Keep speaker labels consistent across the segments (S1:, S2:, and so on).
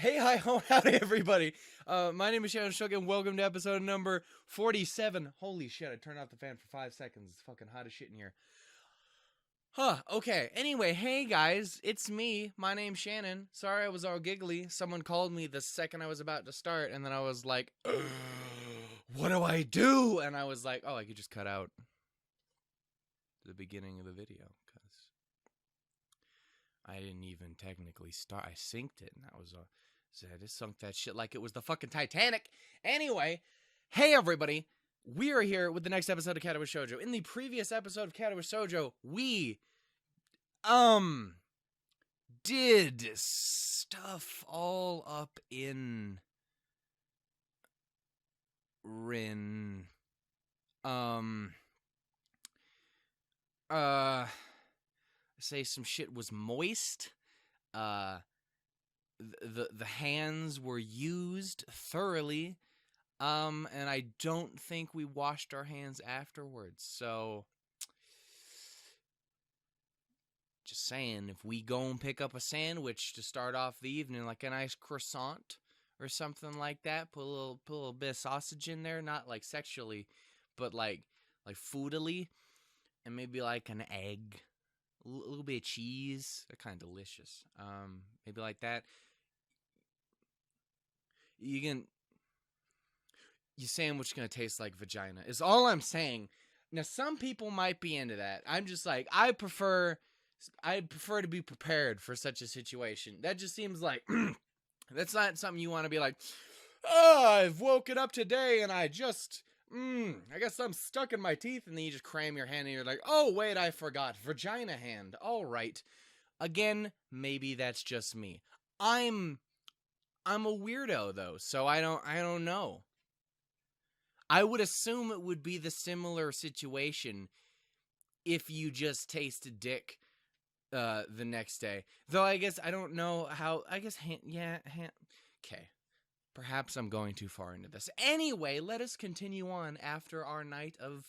S1: Hey, hi, howdy, everybody. My name is Shannon Shook, and welcome to episode number 47. Holy shit, I turned off the fan for 5 seconds. It's fucking hot as shit in here. Okay. Anyway, hey, guys, it's me. My name's Shannon. Sorry I was all giggly. Someone called me the second I was about to start, and then I was like, what do I do? And I was like, oh, I could just cut out the beginning of the video, because I didn't even technically start. I synced it, and that was so I just sunk that shit like it was the fucking Titanic. Anyway, hey everybody, we are here with the next episode of Katawa Shoujo. In the previous episode of Katawa Shoujo, we did stuff all up in RIN. Say some shit was moist. The hands were used thoroughly, and I don't think we washed our hands afterwards. So, just saying, if we go and pick up a sandwich to start off the evening, like a nice croissant or something like that, put a little bit of sausage in there, not like sexually, but like foodily, and maybe like an egg. A little bit of cheese. They're kind of delicious. Maybe like that. Your sandwich gonna taste like vagina is all I'm saying. Now, some people might be into that. I'm just like, I'd prefer to be prepared for such a situation. That just seems like that's not something you want to be like, oh, I've woken up today and I just I guess I'm stuck in my teeth, and then you just cram your hand and you're like, oh wait, I forgot. Vagina hand. All right. Again, maybe that's just me. I'm a weirdo though, so I don't know. I would assume it would be the similar situation if you just tasted dick the next day. Though I guess I don't know how. I guess hand. Okay. Perhaps I'm going too far into this. Anyway, let us continue on after our night of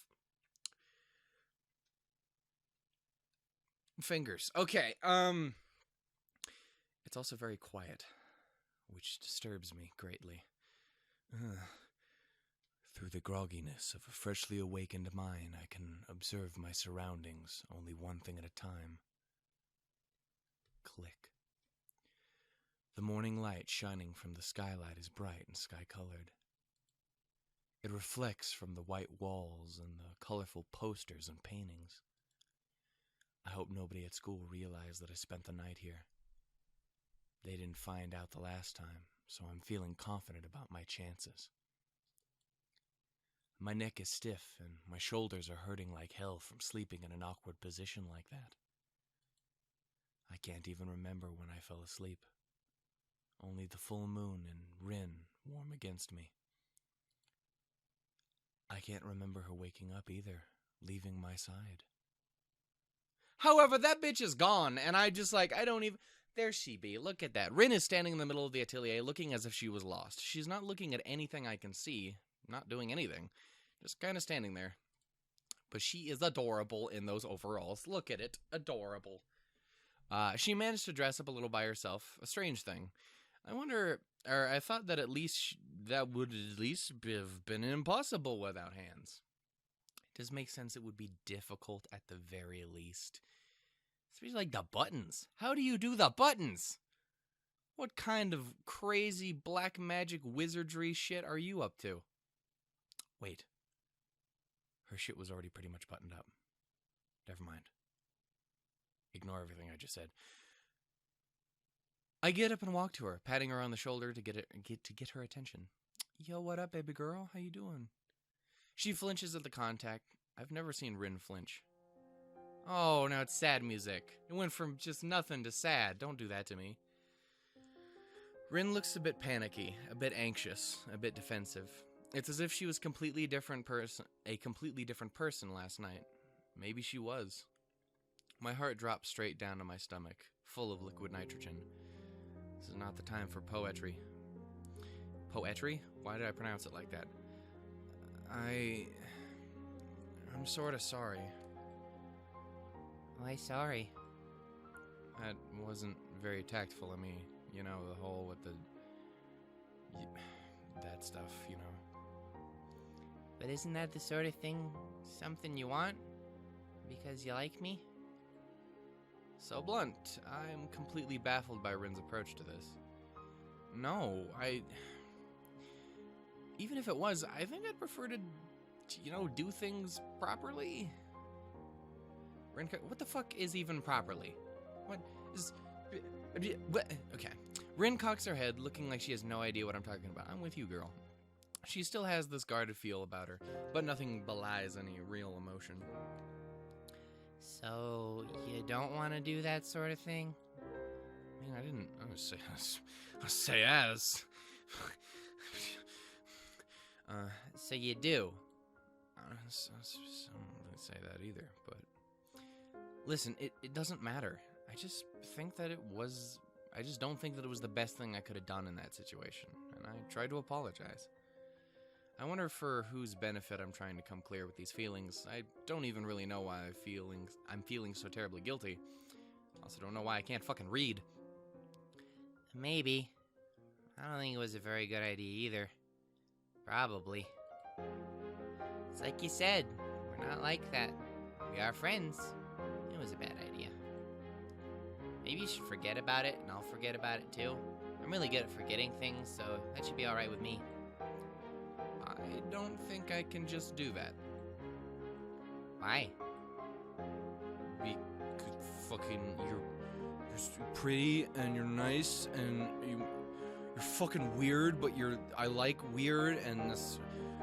S1: fingers. Okay. It's also very quiet, which disturbs me greatly. Through the grogginess of a freshly awakened mind, I can observe my surroundings, only one thing at a time. Click. The morning light shining from the skylight is bright and sky-colored. It reflects from the white walls and the colorful posters and paintings. I hope nobody at school realized that I spent the night here. They didn't find out the last time, so I'm feeling confident about my chances. My neck is stiff and my shoulders are hurting like hell from sleeping in an awkward position like that. I can't even remember when I fell asleep. Only the full moon and RIN warm against me. I can't remember her waking up either, leaving my side. However, that bitch is gone, and I don't even... There she be, look at that. RIN is standing in the middle of the atelier, looking as if she was lost. She's not looking at anything I can see, not doing anything, just kind of standing there. But she is adorable in those overalls. Look at it, adorable. She managed to dress up a little by herself, a strange thing. I thought that that would at least have been impossible without hands. It does make sense it would be difficult at the very least. Especially like the buttons. How do you do the buttons? What kind of crazy black magic wizardry shit are you up to? Wait. Her shit was already pretty much buttoned up. Never mind. Ignore everything I just said. I get up and walk to her, patting her on the shoulder to get her attention. Yo, what up, baby girl? How you doing? She flinches at the contact. I've never seen RIN flinch. Oh, now it's sad music. It went from just nothing to sad. Don't do that to me. RIN looks a bit panicky, a bit anxious, a bit defensive. It's as if she was a completely different person last night. Maybe she was. My heart dropped straight down to my stomach, full of liquid nitrogen. This is not the time for poetry. Poetry? Why did I pronounce it like that? I'm sort of sorry. Why sorry? That wasn't very tactful of me. You know, the whole with the that stuff, you know.
S2: But isn't that the sort of thing, something you want? Because you like me?
S1: So blunt. I'm completely baffled by Rin's approach to this. No, even if it was, I think I'd prefer to, you know, do things properly. Rin, what the fuck is even properly? What is... What? Okay. Rin cocks her head, looking like she has no idea what I'm talking about. I'm with you, girl. She still has this guarded feel about her, but nothing belies any real emotion.
S2: So, you don't want to do that sort of thing?
S1: I didn't say as.
S2: So you do?
S1: I don't say that either, but... Listen, it doesn't matter. I just don't think that it was the best thing I could have done in that situation, and I tried to apologize. I wonder for whose benefit I'm trying to come clear with these feelings. I don't even really know why I'm feeling so terribly guilty. Also don't know why I can't fucking read.
S2: Maybe. I don't think it was a very good idea either. Probably. It's like you said, we're not like that. We are friends. It was a bad idea. Maybe you should forget about it, and I'll forget about it too. I'm really good at forgetting things, so that should be alright with me.
S1: I don't think I can just do that.
S2: Why?
S1: You're pretty, and you're nice, and you're fucking weird, but I like weird, and you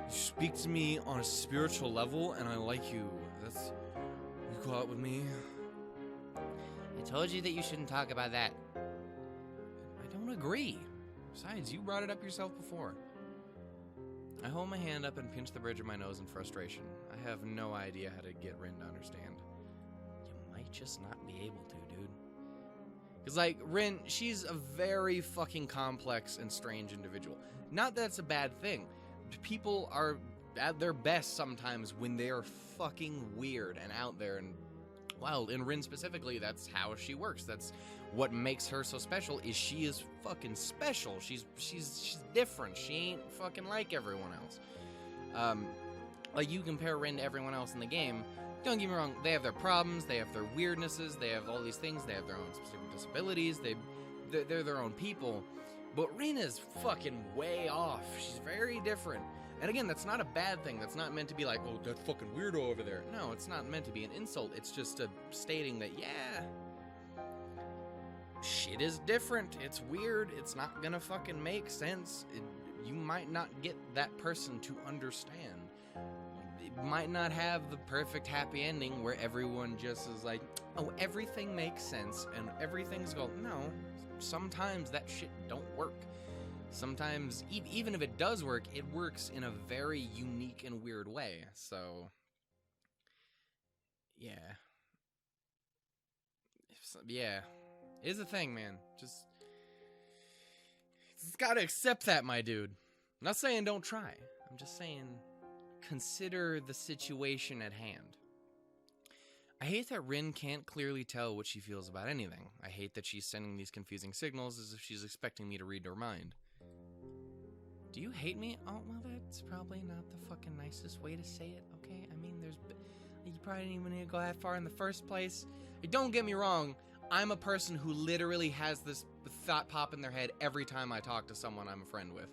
S1: speak to me on a spiritual level, and I like you. You go out with me.
S2: I told you that you shouldn't talk about that.
S1: I don't agree. Besides, you brought it up yourself before. I hold my hand up and pinch the bridge of my nose in frustration. I have no idea how to get Rin to understand. You might just not be able to, dude. Because, like, Rin, she's a very fucking complex and strange individual. Not that it's a bad thing. People are at their best sometimes when they are fucking weird and out there and wild. And Rin specifically, that's how she works. That's what makes her so special, is she is fucking special. She's different. She ain't fucking like everyone else. Like, you compare Rin to everyone else in the game, don't get me wrong, they have their problems, they have their weirdnesses, they have all these things, they have their own specific disabilities, they're their own people, but Rin is fucking way off. She's very different. And again, that's not a bad thing. That's not meant to be like, oh, that fucking weirdo over there. No, it's not meant to be an insult. It's just stating that, yeah, shit is different. It's weird. It's not gonna fucking make sense. You might not get that person to understand. It might not have the perfect happy ending where everyone just is like, oh, everything makes sense and everything's go. No, sometimes that shit don't work. Sometimes, even if it does work, it works in a very unique and weird way. So, yeah. Yeah. It's a thing, man. Just gotta accept that, my dude. I'm not saying don't try. I'm just saying consider the situation at hand. I hate that Rin can't clearly tell what she feels about anything. I hate that she's sending these confusing signals as if she's expecting me to read her mind. Do you hate me? Oh, well, that's probably not the fucking nicest way to say it, okay? I mean, you probably didn't even need to go that far in the first place. Don't get me wrong, I'm a person who literally has this thought pop in their head every time I talk to someone I'm a friend with.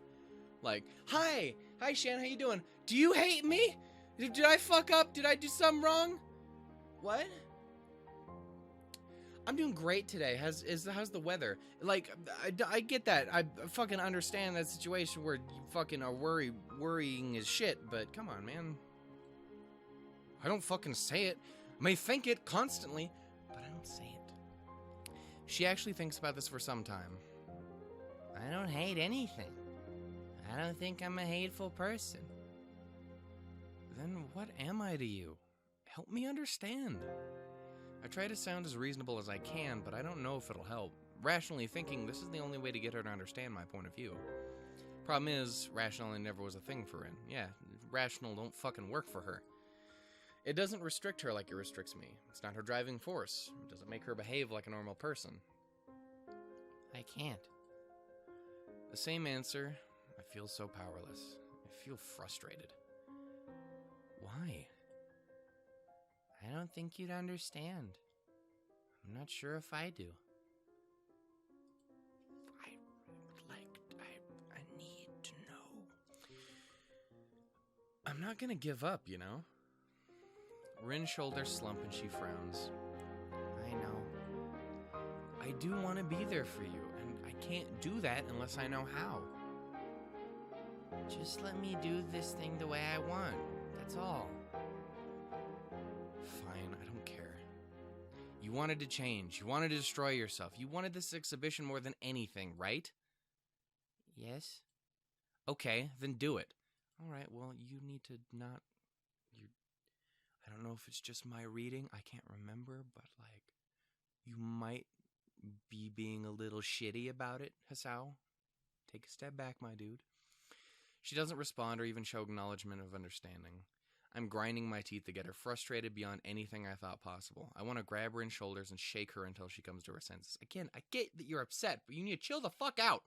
S1: Like, hi Shan, how you doing? Do you hate me? Did I fuck up? Did I do something wrong? What? I'm doing great today. How's the weather? Like, I get that. I fucking understand that situation where you fucking are worrying as shit, but come on, man. I don't fucking say it. I may think it constantly, but I don't say it. She actually thinks about this for some time.
S2: I don't hate anything. I don't think I'm a hateful person.
S1: Then what am I to you? Help me understand. I try to sound as reasonable as I can, but I don't know if it'll help. Rationally thinking, this is the only way to get her to understand my point of view. Problem is, rationally never was a thing for Rin. Yeah, rational don't fucking work for her. It doesn't restrict her like it restricts me. It's not her driving force. It doesn't make her behave like a normal person.
S2: I can't.
S1: The same answer I feel so powerless. I feel frustrated. Why?
S2: I don't think you'd understand. I'm not sure if I do.
S1: I need to know. I'm not gonna give up, you know? Rin's shoulders slump and she frowns.
S2: I know.
S1: I do want to be there for you, and I can't do that unless I know how.
S2: Just let me do this thing the way I want. That's all.
S1: Fine, I don't care. You wanted to change. You wanted to destroy yourself. You wanted this exhibition more than anything, right?
S2: Yes?
S1: Okay, then do it. All right, well, you need to not... I don't know if it's just my reading. I can't remember, but, like, you might be being a little shitty about it, Hisao. Take a step back, my dude. She doesn't respond or even show acknowledgement of understanding. I'm grinding my teeth to get her, frustrated beyond anything I thought possible. I want to grab her in shoulders and shake her until she comes to her senses. Again, I get that you're upset, but you need to chill the fuck out.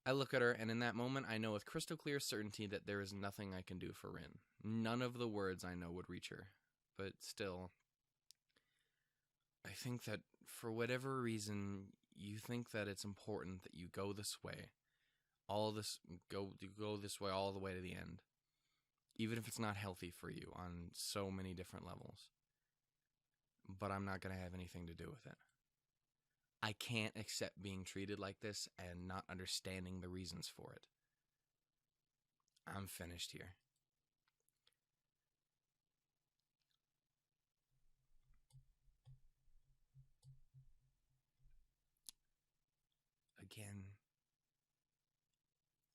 S1: I look at her, and in that moment, I know with crystal clear certainty that there is nothing I can do for Rin. None of the words I know would reach her. But still, I think that for whatever reason, you think that it's important that you go this way. Go this way all the way to the end. Even if it's not healthy for you on so many different levels. But I'm not going to have anything to do with it. I can't accept being treated like this and not understanding the reasons for it. I'm finished here. Again,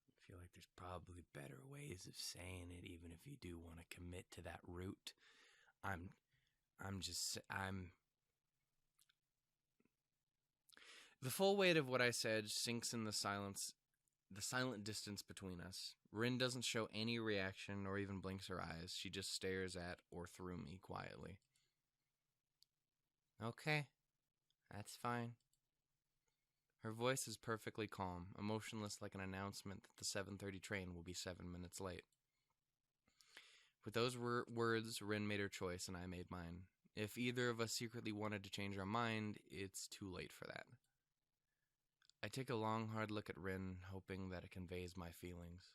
S1: I feel like there's probably better ways of saying it, even if you do want to commit to that route. The full weight of what I said sinks in the silence, the silent distance between us. Rin doesn't show any reaction or even blinks her eyes. She just stares at or through me quietly.
S2: Okay, that's fine.
S1: Her voice is perfectly calm, emotionless like an announcement that the 7:30 train will be 7 minutes late. With those words, Rin made her choice and I made mine. If either of us secretly wanted to change our mind, it's too late for that. I take a long, hard look at Rin, hoping that it conveys my feelings.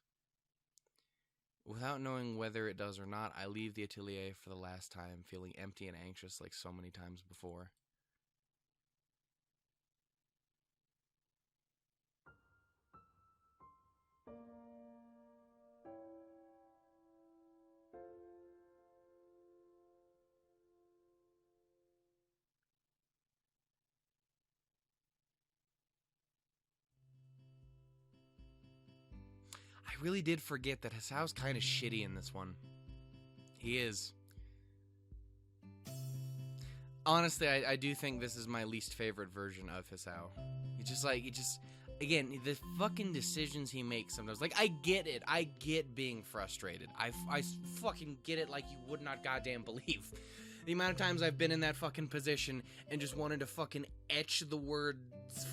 S1: Without knowing whether it does or not, I leave the atelier for the last time, feeling empty and anxious like so many times before. I really did forget that Hisao's kind of shitty in this one. He is. Honestly, I do think this is my least favorite version of Hisao. Again, the fucking decisions he makes sometimes. Like, I get it. I get being frustrated. I fucking get it like you would not goddamn believe. The amount of times I've been in that fucking position and just wanted to fucking etch the word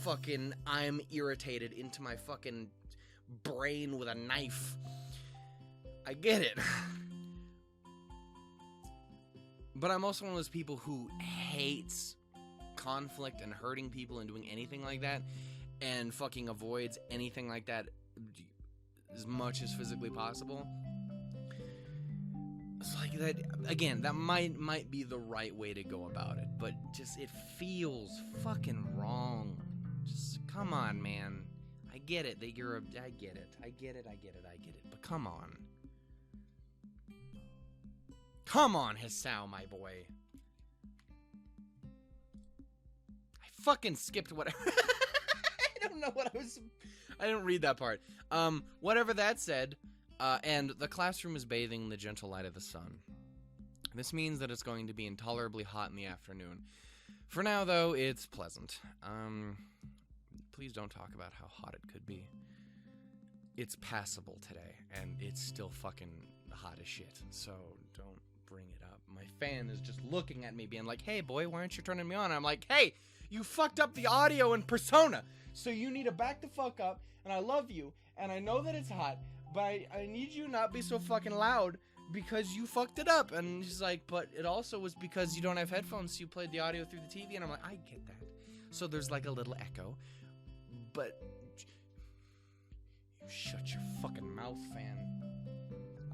S1: fucking I'm irritated into my fucking brain with a knife. I get it. But I'm also one of those people who hates conflict and hurting people and doing anything like that, and fucking avoids anything like that as much as physically possible. It's like that, again, that might be the right way to go about it, but just, it feels fucking wrong. Just, come on, man. I get it that I get it, but come on. Come on, Hisao, my boy. I fucking skipped whatever. I don't know what I didn't read that part. Whatever that said, and the classroom is bathing in the gentle light of the sun. This means that it's going to be intolerably hot in the afternoon. For now, though, it's pleasant. Please don't talk about how hot it could be. It's passable today, and it's still fucking hot as shit, so don't bring it up. My fan is just looking at me being like, hey boy, why aren't you turning me on? I'm like, hey, You fucked up the audio and persona. So you need to back the fuck up, and I love you, and I know that it's hot, but I need you not be so fucking loud because you fucked it up. And she's like, but it also was because you don't have headphones, so you played the audio through the TV. And I'm like, I get that. So there's like a little echo, but you shut your fucking mouth, fan.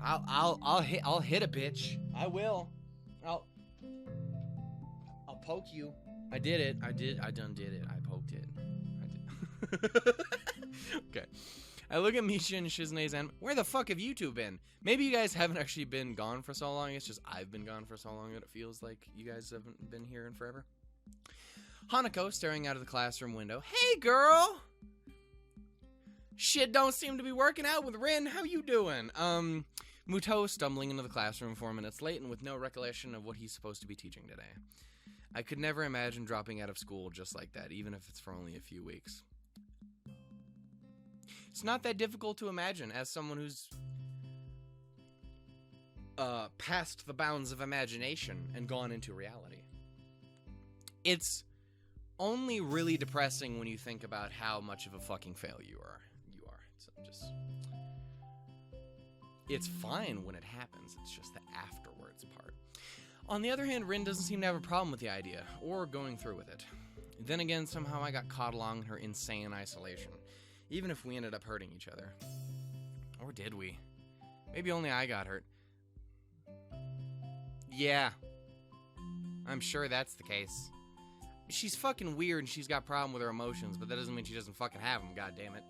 S1: I'll hit a bitch. I will. I'll poke you. I did it. I done did it. I poked it. I did. Okay. I look at Misha and Shizune's and where the fuck have you two been? Maybe you guys haven't actually been gone for so long. It's just I've been gone for so long that it feels like you guys haven't been here in forever. Hanako staring out of the classroom window. Hey, girl! Shit don't seem to be working out with Rin. How you doing? Muto stumbling into the classroom 4 minutes late and with no recollection of what he's supposed to be teaching today. I could never imagine dropping out of school just like that, even if it's for only a few weeks. It's not that difficult to imagine as someone who's past the bounds of imagination and gone into reality. It's only really depressing when you think about how much of a fucking fail you are. So it's fine when it happens. It's just the afterwards part. On the other hand, Rin doesn't seem to have a problem with the idea or going through with it. Then again, somehow I got caught along in her insane isolation, even if we ended up hurting each other. Or did we? Maybe only I got hurt. Yeah, I'm sure that's the case. She's fucking weird and she's got a problem with her emotions, but that doesn't mean she doesn't fucking have them, goddammit.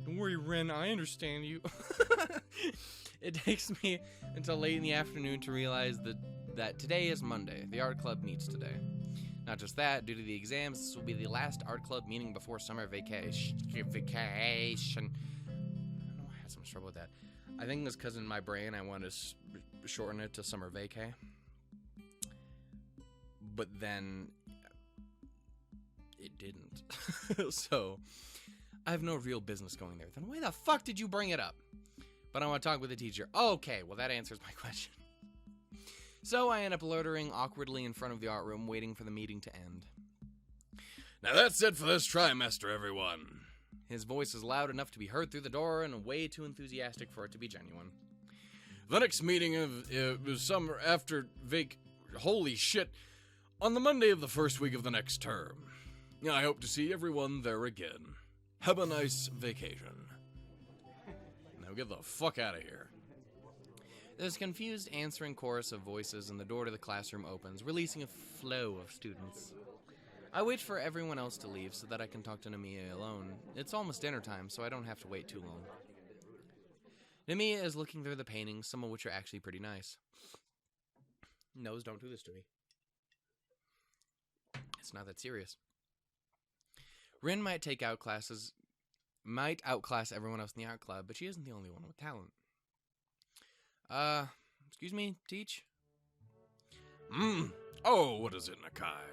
S1: Don't worry, Ren, I understand you. It takes me until late in the afternoon to realize that today is Monday. The art club meets today. Not just that, due to the exams, this will be the last art club meeting before summer vacation. I don't know why I had so much trouble with that. I think it's because in my brain I wanted to shorten it to summer vacay. But then it didn't. So I have no real business going there. Then why the fuck did you bring it up? But I want to talk with the teacher. Okay, well that answers my question. So I end up loitering awkwardly in front of the art room, waiting for the meeting to end. Now that's it for this trimester, everyone. His voice is loud enough to be heard through the door and way too enthusiastic for it to be genuine. The next meeting of summer after holy shit, on the Monday of the first week of the next term. I hope to see everyone there again. Have a nice vacation. Now get the fuck out of here. There's a confused answering chorus of voices and the door to the classroom opens, releasing a flow of students. I wait for everyone else to leave so that I can talk to Namiya alone. It's almost dinner time, so I don't have to wait too long. Namiya is looking through the paintings, some of which are actually pretty nice. Nose, don't do this to me. It's not that serious. Rin might outclass everyone else in the art club, but she isn't the only one with talent. Excuse me, teach? Oh, what is it, Nakai?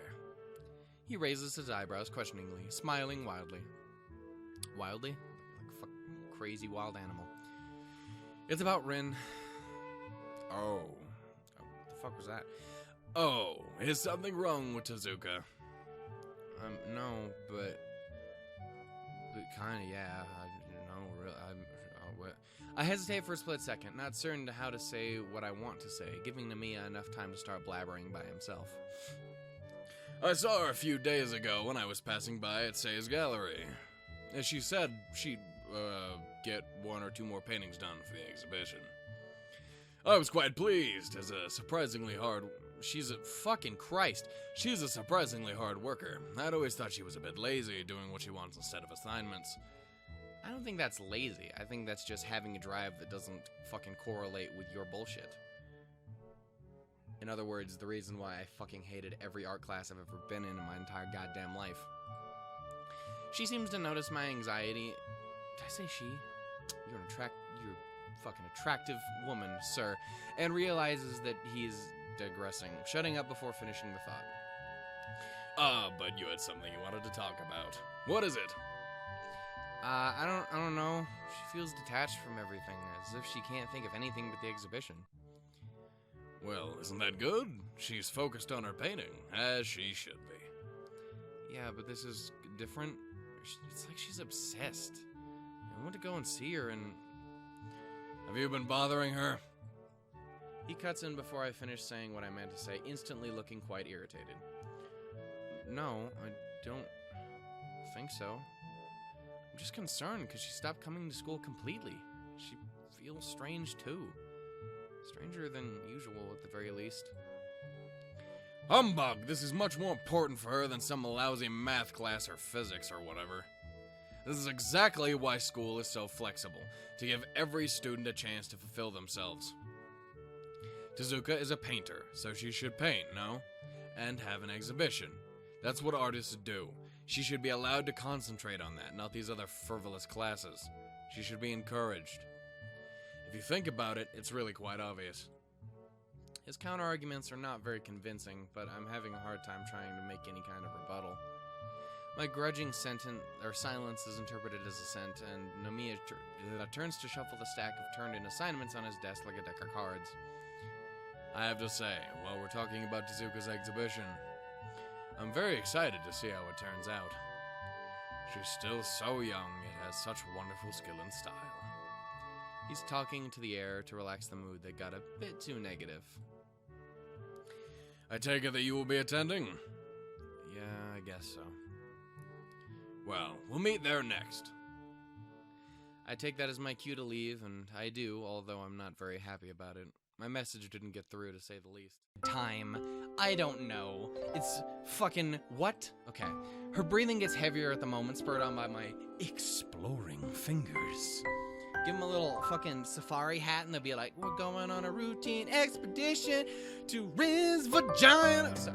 S1: He raises his eyebrows questioningly, smiling wildly. Wildly? Like a crazy wild animal. It's about Rin. Oh, what the fuck was that? Oh, is something wrong with Tezuka? No, but kinda, yeah. I hesitate for a split second, not certain to how to say what I want to say, giving Namiya enough time to start blabbering by himself. I saw her a few days ago when I was passing by at Say's gallery. As she said she'd get 1 or 2 more paintings done for the exhibition. I was quite pleased, as a surprisingly hard... She's a surprisingly hard worker. I'd always thought she was a bit lazy, doing what she wants instead of assignments. I don't think that's lazy. I think that's just having a drive that doesn't fucking correlate with your bullshit. In other words, the reason why I fucking hated every art class I've ever been in my entire goddamn life. She seems to notice my anxiety. Did I say she? You're a fucking attractive woman, sir. And realizes that he's digressing, shutting up before finishing the thought. But you had something you wanted to talk about. What is it? I don't know. She feels detached from everything, as if she can't think of anything but the exhibition. Well, isn't that good? She's focused on her painting, as she should be. Yeah, but this is different. It's like she's obsessed. I want to go and see her and... Have you been bothering her? He cuts in before I finish saying what I meant to say, instantly looking quite irritated. No, I don't think so. I'm just concerned because she stopped coming to school completely. She feels strange too. Stranger than usual at the very least. Humbug! This is much more important for her than some lousy math class or physics or whatever. This is exactly why school is so flexible, to give every student a chance to fulfill themselves. Tezuka is a painter, so she should paint, no? And have an exhibition. That's what artists do. She should be allowed to concentrate on that, not these other frivolous classes. She should be encouraged. If you think about it, it's really quite obvious. His counter-arguments are not very convincing, but I'm having a hard time trying to make any kind of rebuttal. My grudging silence is interpreted as assent, and Nomiya turns to shuffle the stack of turned-in assignments on his desk like a deck of cards. I have to say, while we're talking about Tezuka's exhibition, I'm very excited to see how it turns out. She's still so young, yet has such wonderful skill and style. He's talking to the air to relax the mood that got a bit too negative. I take it that you will be attending? Yeah, I guess so. Well, we'll meet there next. I take that as my cue to leave, and I do, although I'm not very happy about it. My message didn't get through, to say the least. Time. I don't know. It's fucking... what? Okay. Her breathing gets heavier at the moment, spurred on by my exploring fingers. Give them a little fucking safari hat, and they'll be like, we're going on a routine expedition to RIN's vagina. So